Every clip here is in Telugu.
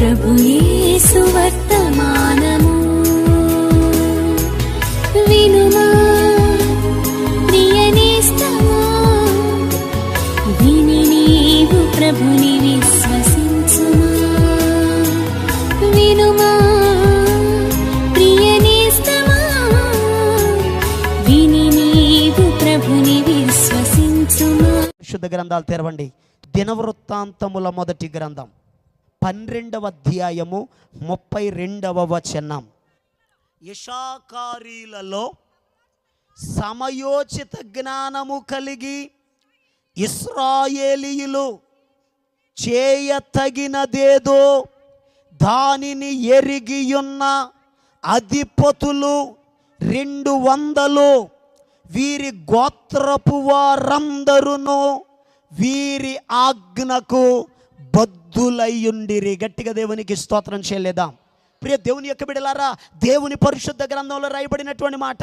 ప్రభు యేసు వర్తమానము వినుమా ప్రియనేస్తమా, విని నీవు ప్రభుని విశ్వసించుమా. వినుమా ప్రియనేస్తమా, విని నీవు ప్రభుని విశ్వసించుమా. పరిశుద్ధ గ్రంథాలు తెరవండి. దినవృత్తాంతముల మొదటి గ్రంథం 12వ అధ్యాయము 32వ వచనం. ఇషాకారీలలో సమయోచిత జ్ఞానము కలిగి ఇశ్రాయేలీయులు చేయతగినదేదో దానిని ఎరిగియున్న అధిపతులు 200 వీరి గోత్రపు వారందరును వీరి ఆజ్ఞకు బద్ధులయ్యుండిరి. గట్టిగా దేవునికి స్తోత్రం చేయలేదాం. ప్రియ దేవుని యొక్క బిడ్డలారా, దేవుని పరిశుద్ధ గ్రంథంలో రాయబడినటువంటి మాట,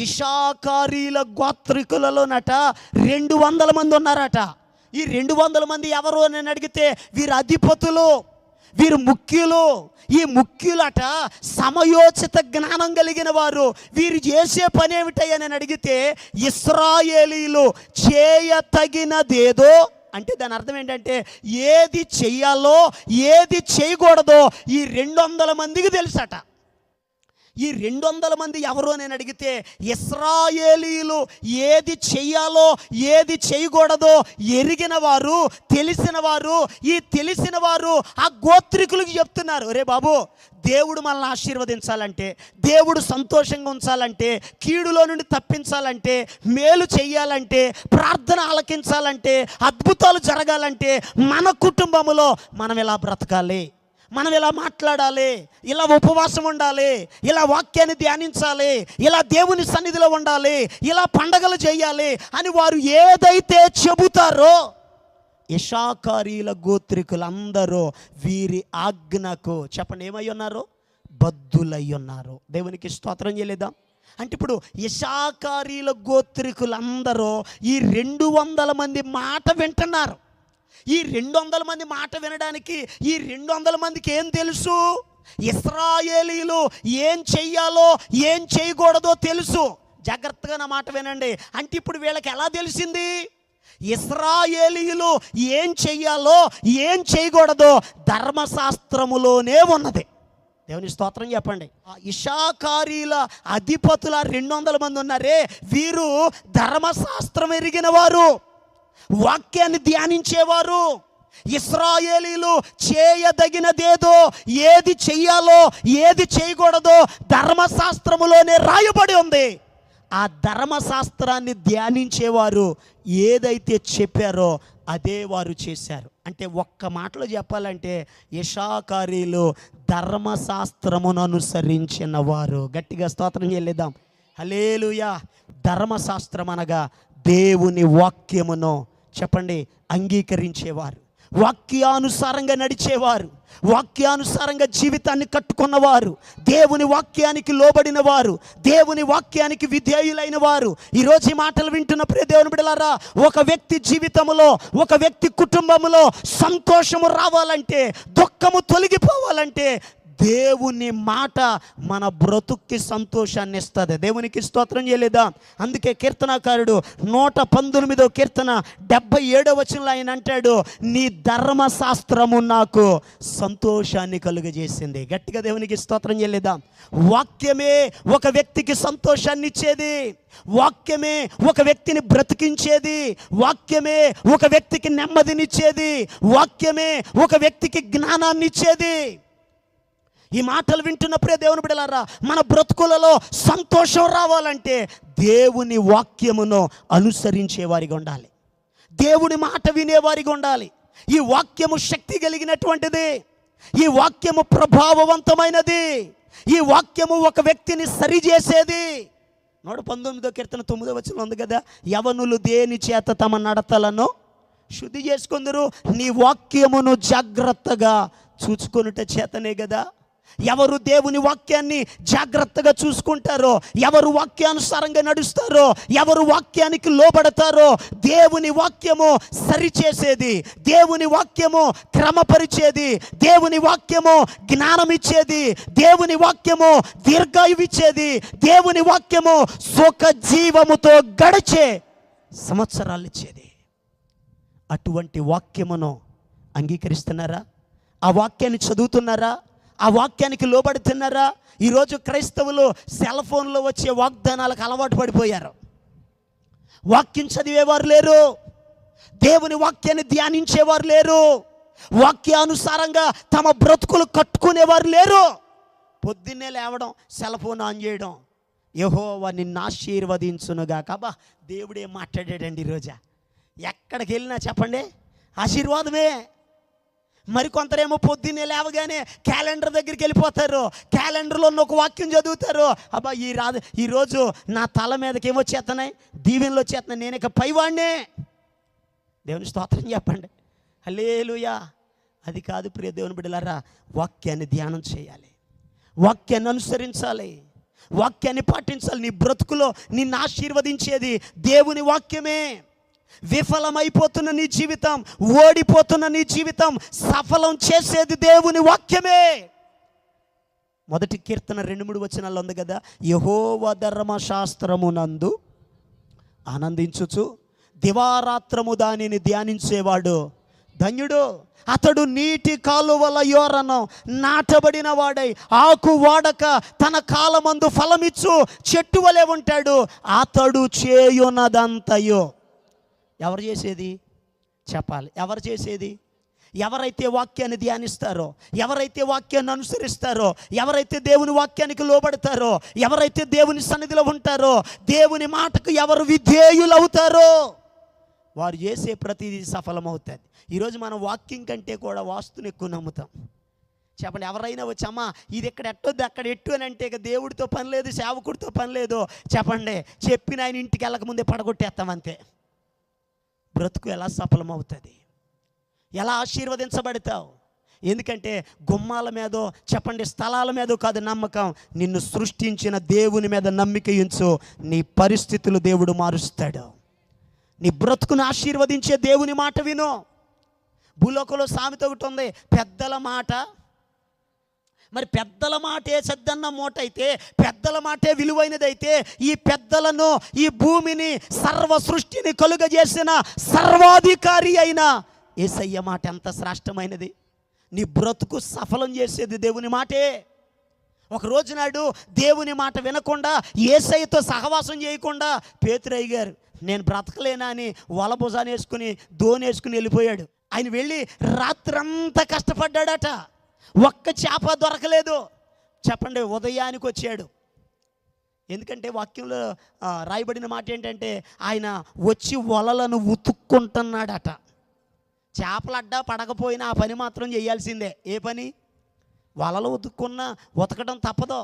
ఇషాకారీల గోత్రికులలోనట 200 మంది ఉన్నారట. ఈ 200 మంది ఎవరు అని అడిగితే వీరు అధిపతులు, వీరు ముఖ్యులు. ఈ ముఖ్యులట సమయోచిత జ్ఞానం కలిగిన వారు. వీరు చేసే పని ఏమిటని అడిగితే ఇశ్రాయేలీలు చేయతగినదేదో, అంటే దాని అర్థం ఏంటంటే ఏది చెయ్యాలో ఏది చేయకూడదో ఈ 200 మందికి తెలుసట. ఈ 200 మంది ఎవరు అని అడిగితే ఇశ్రాయేలీలు ఏది చెయ్యాలో ఏది చేయకూడదో ఎరిగిన వారు, తెలిసిన వారు. ఈ తెలిసిన వారు ఆ గోత్రికులకు చెప్తున్నారు, రే బాబు, దేవుడు మనల్ని ఆశీర్వదించాలంటే, దేవుడు సంతోషంగా ఉంచాలంటే, కీడులో నుండి తప్పించాలంటే, మేలు చెయ్యాలంటే, ప్రార్థన ఆలకించాలంటే, అద్భుతాలు జరగాలంటే మన కుటుంబంలో మనం ఎలా బ్రతకాలి, మనం ఇలా మాట్లాడాలి, ఇలా ఉపవాసం ఉండాలి, ఇలా వాక్యాన్ని ధ్యానించాలి, ఇలా దేవుని సన్నిధిలో ఉండాలి, ఇలా పండగలు చేయాలి అని వారు ఏదైతే చెబుతారో ఇషాకారీల గోత్రికులందరూ వీరి ఆజ్ఞకు చెప్పండి ఏమై ఉన్నారు? బద్ధులై ఉన్నారు. దేవునికి స్తోత్రం చేయలేదా? అంటే ఇప్పుడు ఇషాకారీల గోత్రికులందరూ ఈ 200 మంది మాట వింటున్నారు. ఈ 200 మంది మాట వినడానికి ఈ 200 మందికి ఏం తెలుసు? ఇశ్రాయేలీలు ఏం చెయ్యాలో ఏం చేయకూడదో తెలుసు. జాగ్రత్తగా నా మాట వినండి. అంటే ఇప్పుడు వీళ్ళకి ఎలా తెలిసింది? ఇశ్రాయేలీలు ఏం చెయ్యాలో ఏం చేయకూడదో ధర్మశాస్త్రములోనే ఉన్నది. దేవుని స్తోత్రం చెప్పండి. ఇషాకారీల అధిపతుల 200 మంది ఉన్నారే, వీరు ధర్మశాస్త్రం ఎరిగిన వారు, వాక్యాన్ని ధ్యానించేవారు. ఇశ్రాయేలీలు చేయదగినదేదో, ఏది చెయ్యాలో ఏది చేయకూడదో ధర్మశాస్త్రములోనే రాయబడి ఉంది. ఆ ధర్మశాస్త్రాన్ని ధ్యానించేవారు ఏదైతే చెప్పారో అదే వారు చేశారు. అంటే ఒక్క మాటలో చెప్పాలంటే ఇషాకారీలు ధర్మశాస్త్రమును అనుసరించిన వారు. గట్టిగా స్తోత్రం చెల్లిద్దాం. హల్లెలూయా. ధర్మశాస్త్రం అనగా దేవుని వాక్యమును చెప్పండి అంగీకరించేవారు, వాక్యానుసారంగా నడిచేవారు, వాక్యానుసారంగా జీవితాన్ని కట్టుకున్నవారు, దేవుని వాక్యానికి లోబడిన వారు, దేవుని వాక్యానికి విధేయులైన వారు. ఈరోజు ఈ మాటలు వింటున్న ప్రియ దేవుని బిడ్డలారా, ఒక వ్యక్తి జీవితంలో, ఒక వ్యక్తి కుటుంబంలో సంతోషము రావాలంటే, దుఃఖము తొలగిపోవాలంటే దేవుని మాట మన బ్రతుక్కి సంతోషాన్ని ఇస్తుంది. దేవునికి స్తోత్రం చేయలేదా? అందుకే కీర్తనాకారుడు 119వ కీర్తన 77వ వచనంలో ఆయన అంటాడు, నీ ధర్మశాస్త్రము నాకు సంతోషాన్ని కలుగజేసింది. గట్టిగా దేవునికి స్తోత్రం చేయలేదా? వాక్యమే ఒక వ్యక్తికి సంతోషాన్ని ఇచ్చేది, వాక్యమే ఒక వ్యక్తిని బ్రతికించేది, వాక్యమే ఒక వ్యక్తికి నెమ్మదినిచ్చేది, వాక్యమే ఒక వ్యక్తికి జ్ఞానాన్ని ఇచ్చేది. ఈ మాటలు వింటున్న ప్రియ దేవుని బిడ్డలారా, మన బ్రతుకులలో సంతోషం రావాలంటే దేవుని వాక్యమును అనుసరించే వారిగా ఉండాలి, దేవుని మాట వినేవారిగా ఉండాలి. ఈ వాక్యము శక్తి కలిగినటువంటిది, ఈ వాక్యము ప్రభావవంతమైనది, ఈ వాక్యము ఒక వ్యక్తిని సరిచేసేది. 119వ కీర్తన 9వ వచనం ఉంది కదా, యవనులు దేని చేత తమ నడతలను శుద్ధి చేసుకుందరు, నీ వాక్యమును జాగ్రత్తగా చూచుకొనుట చేతనే కదా. ఎవరు దేవుని వాక్యాన్ని జాగ్రత్తగా చూసుకుంటారో, ఎవరు వాక్యానుసారంగా నడుస్తారో, ఎవరు వాక్యానికి లోబడతారో, దేవుని వాక్యము సరిచేసేది, దేవుని వాక్యము క్రమపరిచేది, దేవుని వాక్యము జ్ఞానం ఇచ్చేది, దేవుని వాక్యము దీర్ఘాయువిచ్చేది, దేవుని వాక్యము సుఖ జీవముతో గడిచే సంవత్సరాలు ఇచ్చేది. అటువంటి వాక్యమును అంగీకరిస్తున్నారా? ఆ వాక్యాన్ని చదువుతున్నారా? ఆ వాక్యానికి లోబడుతున్నారా? ఈరోజు క్రైస్తవులు సెల్ ఫోన్లో వచ్చే వాగ్దానాలకు అలవాటు పడిపోయారు. వాక్యం చదివేవారు లేరు, దేవుని వాక్యాన్ని ధ్యానించేవారు లేరు, వాక్యానుసారంగా తమ బ్రతుకులు కట్టుకునేవారు లేరు. పొద్దున్నే లేవడం, సెల్ ఫోన్ ఆన్ చేయడం, యెహోవా నిన్ను ఆశీర్వదించునుగాక. అబ్బా, దేవుడే మాట్లాడాడండి ఈరోజా. ఎక్కడికి వెళ్ళినా చెప్పండి ఆశీర్వాదమే. మరికొందరేమో పొద్దున్నే లేవగానే క్యాలెండర్ దగ్గరికి వెళ్ళిపోతారు, క్యాలెండర్లో ఉన్న ఒక వాక్యం చదువుతారు. అబ్బా, ఈరోజు నా తల మీదకి ఏమొచ్చేస్తున్నాయి, దీవెనలు వచ్చేస్తున్నాయి, నేను ఇక పైవాడినే. దేవుని స్తోత్రం చెప్పండి, హల్లెలూయా. అది కాదు ప్రియ దేవుని బిడ్డలారా, వాక్యాన్ని ధ్యానం చేయాలి, వాక్యాన్ని అనుసరించాలి, వాక్యాన్ని పాటించాలి. నీ బ్రతుకులో నిన్ను ఆశీర్వదించేది దేవుని వాక్యమే. విఫలమైపోతున్న నీ జీవితం, ఓడిపోతున్న నీ జీవితం సఫలం చేసేది దేవుని వాక్యమే. మొదటి కీర్తన 2-3 వచనాల్లో ఉంది కదా, యెహోవా ధర్మశాస్త్రమునందు ఆనందించుచు దివారాత్రము దానిని ధ్యానించేవాడు ధన్యుడు. అతడు నీటి కాలువల యోరను నాటబడిన వాడై ఆకు వాడక తన కాలమందు ఫలమిచ్చు చెట్టు వలె ఉంటాడు. అతడు చేయునదంతయో. ఎవరు చేసేది చెప్పాలి? ఎవరు చేసేది? ఎవరైతే వాక్యాన్ని ధ్యానిస్తారో, ఎవరైతే వాక్యాన్ని అనుసరిస్తారో, ఎవరైతే దేవుని వాక్యానికి లోబడతారో, ఎవరైతే దేవుని సన్నిధిలో ఉంటారో, దేవుని మాటకు ఎవరు విధేయులు అవుతారో వారు చేసే ప్రతిదీ సఫలమవుతుంది. ఈరోజు మనం వాక్యం కంటే కూడా వాస్తుని ఎక్కువ నమ్ముతాం. చెప్పండి, ఎవరైనా వచ్చి అమ్మా ఇది ఇక్కడ ఎట్టొద్దు అక్కడ ఎట్టు అని అంటే ఇక దేవుడితో పని లేదు, సేవకుడితో పని లేదు. చెప్పండి, చెప్పిన ఆయన ఇంటికి వెళ్ళకముందే పడగొట్టేస్తాం అంతే. బ్రతుకు ఎలా సఫలమవుతుంది? ఎలా ఆశీర్వదించబడతావు? ఎందుకంటే గుమ్మాల మీదో చెప్పండి స్థలాల మీదో కాదు నమ్మకం, నిన్ను సృష్టించిన దేవుని మీద నమ్మిక ఉంచు. నీ పరిస్థితులు దేవుడు మారుస్తాడు. నీ బ్రతుకును ఆశీర్వదించే దేవుని మాట విను. భూలోకంలో సామెత ఒకటి ఉంది, పెద్దల మాట. మరి పెద్దల మాటే సద్దన్న మూట అయితే, పెద్దల మాటే విలువైనదైతే, ఈ పెద్దలను, ఈ భూమిని, సర్వ సృష్టిని కలుగజేసిన సర్వాధికారి అయిన యేసయ్య మాట ఎంత శ్రేష్టమైనది. నీ బ్రతుకు సఫలం చేసేది దేవుని మాటే. ఒక రోజు నాడు దేవుని మాట వినకుండా, యేసయ్యతో సహవాసం చేయకుండా పేతురయ్య గారు నేను బ్రతకలేనా అని వల భుజాన్ని వేసుకుని దోనేసుకుని వెళ్ళిపోయాడు. ఆయన వెళ్ళి రాత్రంతా కష్టపడ్డాడట, ఒక్క చేప దొరకలేదు. చెప్పండి, ఉదయానికి వచ్చాడు. ఎందుకంటే వాక్యంలో రాయబడిన మాట ఏంటంటే ఆయన వచ్చి వలలను ఉతుక్కుంటున్నాడట. చేపలడ్డా పడకపోయినా ఆ పని మాత్రం చేయాల్సిందే. ఏ పని? వలలు ఉతకడం తప్పదు.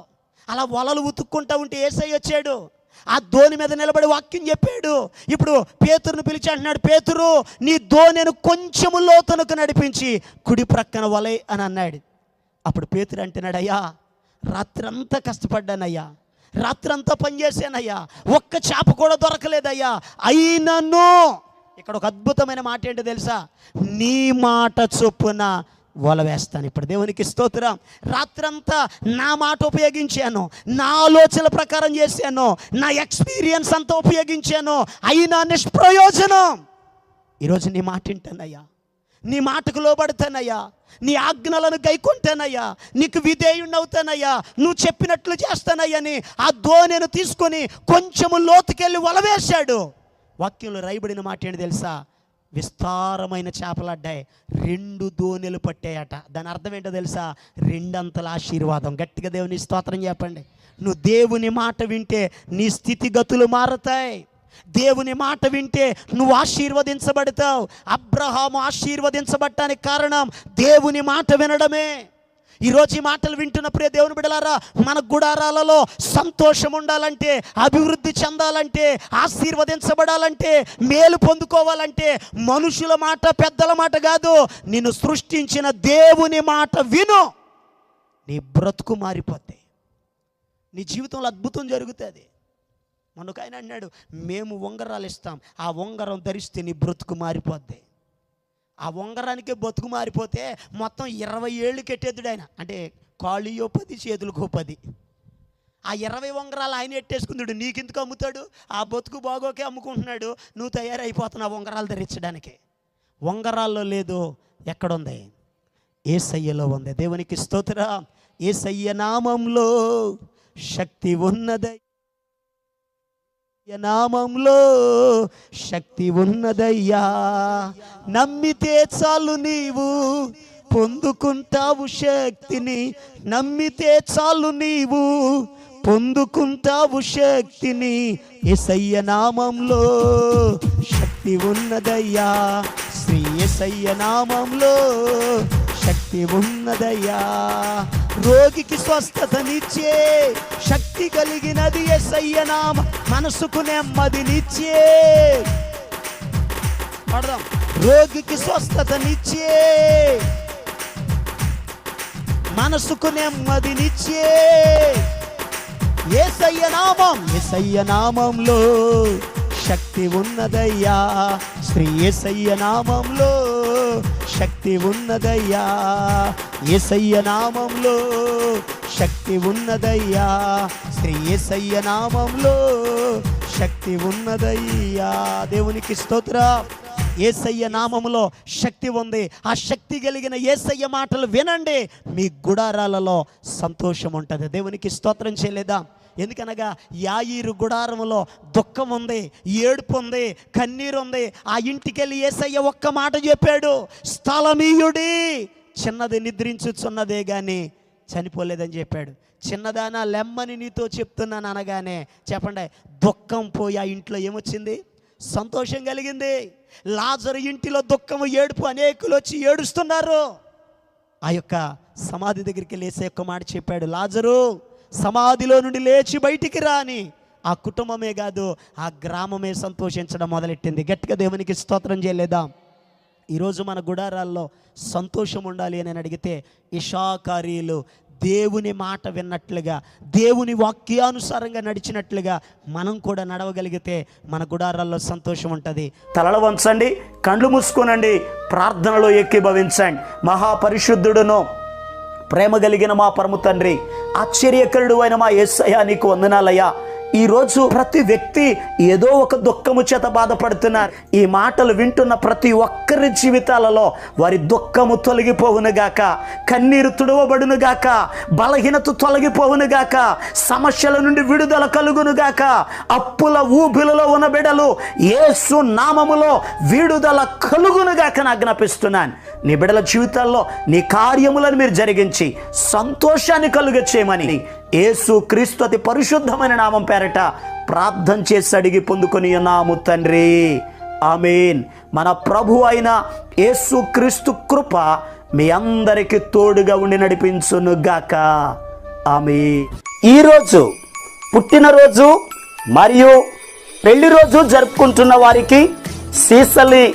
అలా వలలు ఉతుక్కుంటా ఉంటే యేసయ్య వచ్చాడు, ఆ దోణి మీద నిలబడి వాక్యం చెప్పాడు. ఇప్పుడు పేతురుని పిలిచి అంటున్నాడు, పేతురు నీ దోణిని కొంచెము లోతునకు నడిపించి కుడి ప్రక్కన వలే అని అన్నాడు. అప్పుడు పేతురు అంటున్నాడు, అయ్యా రాత్రంతా కష్టపడ్డానయ్యా, రాత్రంతా పనిచేశానయ్యా, ఒక్క చేప కూడా దొరకలేదయ్యా, అయినను ఇక్కడ ఒక అద్భుతమైన మాట ఏంటో తెలుసా, నీ మాట చొప్పున వల వేస్తాను. ఇప్పుడు దేవునికి స్తోత్రం. రాత్రంతా నా మాట ఉపయోగించాను, నా ఆలోచనల ప్రకారం చేశాను, నా ఎక్స్పీరియన్స్ అంతా ఉపయోగించాను, అయినా నిష్ప్రయోజనం. ఈరోజు నీ మాట వింటానయ్యా, నీ మాటకు లోబడతానయ్యా, నీ ఆజ్ఞలను గైకుంటానయ్యా, నీకు విధేయుణ్ణవుతానయ్యా, నువ్వు చెప్పినట్లు చేస్తానయ్యని ఆ దోణిని తీసుకొని కొంచెము లోతుకెళ్ళి వల వేశాడు. వాక్యంలో రాయబడిన మాట ఏంటి తెలుసా, విస్తారమైన చేపలడ్డాయి, 2 దోణెలు పట్టాయట. దాని అర్థం ఏంటో తెలుసా, 2 అంతల ఆశీర్వాదం. గట్టిగా దేవుని స్తోత్రం చెప్పండి. నువ్వు దేవుని మాట వింటే నీ స్థితిగతులు మారతాయి. దేవుని మాట వింటే నువ్వు ఆశీర్వదించబడతావు. అబ్రహాము ఆశీర్వదించబడటానికి కారణం దేవుని మాట వినడమే. ఈరోజు ఈ మాటలు వింటున్న ప్రియ దేవుని బిడ్డలారా, మన గుడారాలలో సంతోషం ఉండాలంటే, అభివృద్ధి చెందాలంటే, ఆశీర్వదించబడాలంటే, మేలు పొందుకోవాలంటే మనుషుల మాట, పెద్దల మాట కాదు, నిన్ను సృష్టించిన దేవుని మాట విను. నీ బ్రతుకు మారిపోద్ది, నీ జీవితంలో అద్భుతం జరుగుతుంది. మనకు ఆయన అన్నాడు, మేము ఉంగరాలు ఇస్తాం, ఆ ఉంగరం ధరిస్తే నీ బ్రతుకు మారిపోద్ది. ఆ ఉంగరానికే బతుకు మారిపోతే మొత్తం 20 ఏళ్ళు కెట్టేద్దుడు ఆయన. అంటే కాళ్ళియో 10 చేతులకు 10. ఆ 20 ఉంగరాలు ఆయన ఎట్టేసుకుందాడు. నీకెందుకు అమ్ముతాడు? ఆ బతుకు బాగోకే అమ్ముకుంటున్నాడు. నువ్వు తయారైపోతున్నావు ఉంగరాలు ధరించడానికి. ఉంగరాల్లో లేదు, ఎక్కడుంది? యేసయ్యలో ఉంది. దేవునికి స్తోత్రం. యేసయ్య నామంలో శక్తి ఉన్నది, నామంలో శక్తి ఉన్నదయ్యా. నమ్మితే చాలు నీవు పొందుకుంటావు శక్తిని, నమ్మితే చాలు నీవు పొందుకుంటావు శక్తిని. యేసయ్య నామంలో శక్తి ఉన్నదయ్యా, శ్రీ యేసయ్య నామంలో శక్తి ఉన్నదయ్యా. రోగికి స్వస్థతనిచ్చే శక్తి కలిగినది యేసయ్య నామం, మనసుకు నెమ్మదినిచ్చే. పడదాం. రోగికి స్వస్థతనిచ్చే, మనసుకు నెమ్మదినిచ్చే యేసయ్య నామం. యేసయ్య నామంలో శక్తి ఉన్నదయ్యా, శ్రీ యేసయ్య నామంలో శక్తి ఉన్నదయ్యా. యేసయ్య నామంలో శక్తి ఉన్నదయ్యా, శ్రీ యేసయ్య నామంలో శక్తి ఉన్నదయ్యా. దేవునికి స్తోత్రం. యేసయ్య నామములో శక్తి ఉంది. ఆ శక్తి కలిగిన యేసయ్య మాటలు వినండి, మీ గుడారాలలో సంతోషం ఉంటుంది. దేవునికి స్తోత్రం చేయలేదా? ఎందుకనగా యాయీరు గుడారములో దుఃఖం ఉంది, ఏడుపు ఉంది, కన్నీరు ఉంది. ఆ ఇంటికి వెళ్ళి యేసయ్య ఒక్క మాట చెప్పాడు, స్థలమీయుడి, చిన్నది నిద్రించుచున్నదే కానీ చనిపోలేదని చెప్పాడు. చిన్నదానా లెమ్మని నీతో చెప్తున్నాను అనగానే చెప్పండి, దుఃఖం పోయి ఆ ఇంట్లో ఏమొచ్చింది? సంతోషం కలిగింది. లాజరు ఇంటిలో దుఃఖము, ఏడుపు, అనేకులు వచ్చి ఏడుస్తున్నారు. ఆ యొక్క సమాధి దగ్గరికి లేసే ఒక్క మాట చెప్పాడు, లాజరు సమాధిలో నుండి లేచి బయటికి రా అని. ఆ కుటుంబమే కాదు, ఆ గ్రామమే సంతోషించడం మొదలెట్టింది. గట్టిగా దేవునికి స్తోత్రం చేయలేదా? ఈరోజు మన గుడారాల్లో సంతోషం ఉండాలి అని అడిగితే ఇషాకారీలు దేవుని మాట విన్నట్లుగా, దేవుని వాక్యానుసారంగా నడిచినట్లుగా మనం కూడా నడవగలిగితే మన గుడారాల్లో సంతోషం ఉంటుంది. తలలు వంచండి, కళ్ళు మూసుకోనండి, ప్రార్థనలో ఏకీభవించండి. మహాపరిశుద్ధుడును ప్రేమ కలిగిన మా పరమ తండ్రి, ఆశ్చర్యకరుడు అయిన మా యేసయ్యా, నీకు వందనాలయ్యా. ఈరోజు ప్రతి వ్యక్తి ఏదో ఒక దుఃఖము చేత బాధపడుతున్నారు. ఈ మాటలు వింటున్న ప్రతి ఒక్కరి జీవితాలలో వారి దుఃఖము తొలగిపోవునుగాక, కన్నీరు తుడవబడునుగాక, బలహీనత తొలగిపోవునుగాక, సమస్యల నుండి విడుదల కలుగునుగాక. అప్పుల ఊబిలలో ఉన్న బిడలు యేసు నామములో విడుదల కలుగునుగాక ఆజ్ఞాపిస్తున్నాను. నీ బిడల జీవితాల్లో నీ కార్యములను మీరు జరిగించి సంతోషాన్ని కలుగ చేయమని యేసు క్రీస్తు అతి పరిశుద్ధమైన నామం పేరట ప్రార్థన చేసి అడిగి పొందుకొని ఉన్నాము తండ్రి, ఆమేన్. మన ప్రభు అయిన యేసు క్రీస్తు కృప మీ అందరికీ తోడుగా ఉండి నడిపించునుగాక, ఆమేన్. ఈరోజు పుట్టినరోజు మరియు పెళ్లి రోజు జరుపుకుంటున్న వారికి సీసలి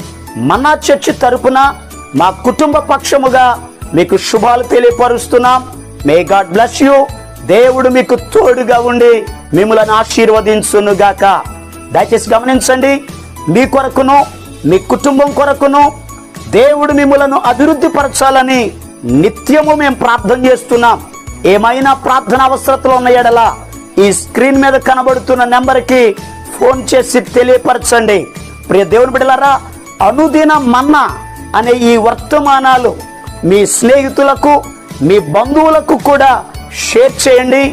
మన్నా చర్చి తరపున మా కుటుంబ పక్షముగా మీకు శుభాలు తెలియపరుస్తున్నాం. May God bless you. దేవుడు మీకు తోడుగా ఉండి మిమ్మల్ని ఆశీర్వదించునుగాక. దయచేసి గమనించండి, మీ కొరకును మీ కుటుంబం కొరకును దేవుడు మిమ్మలను అభివృద్ధి పరచాలని నిత్యము మేము ప్రార్థన చేస్తున్నాం. ఏమైనా ప్రార్థన అవసరతలు ఉన్న ఎడల ఈ స్క్రీన్ మీద కనబడుతున్న నెంబర్కి ఫోన్ చేసి తెలియపరచండి. ప్రియ దేవుని బిడ్డలారా, అనుదిన మన్నా అనే ఈ వర్తమానాలు మీ స్నేహితులకు, మీ బంధువులకు కూడా షేర్ చేయండి.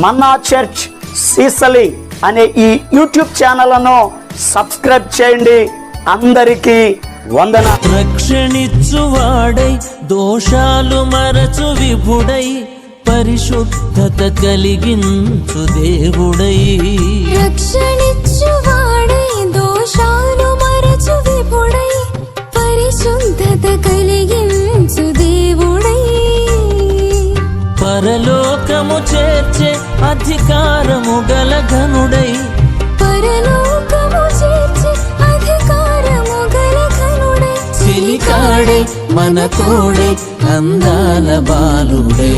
మన్నా చర్చ్ సీసలి అనే ఈ యూట్యూబ్ ఛానల్ను సబ్స్క్రైబ్ చేయండి. అందరికీ వందన. రక్షణిచ్చువాడై దోషాలు మరచు విభుడై పరిశుద్ధత కలిగించు దేవుడై, రక్షణిచ్చువాడై దోషాలు మరచు విభుడై పరిశుద్ధత కలిగించు దేవుడై, పరలోకము చేర్చే అధికారము గల ఘనుడై, పరలోకము చేర్చే అధికారము గల ఘనుడై, సిలికాయ వాడే మన తోడే అందాల బాలుడే.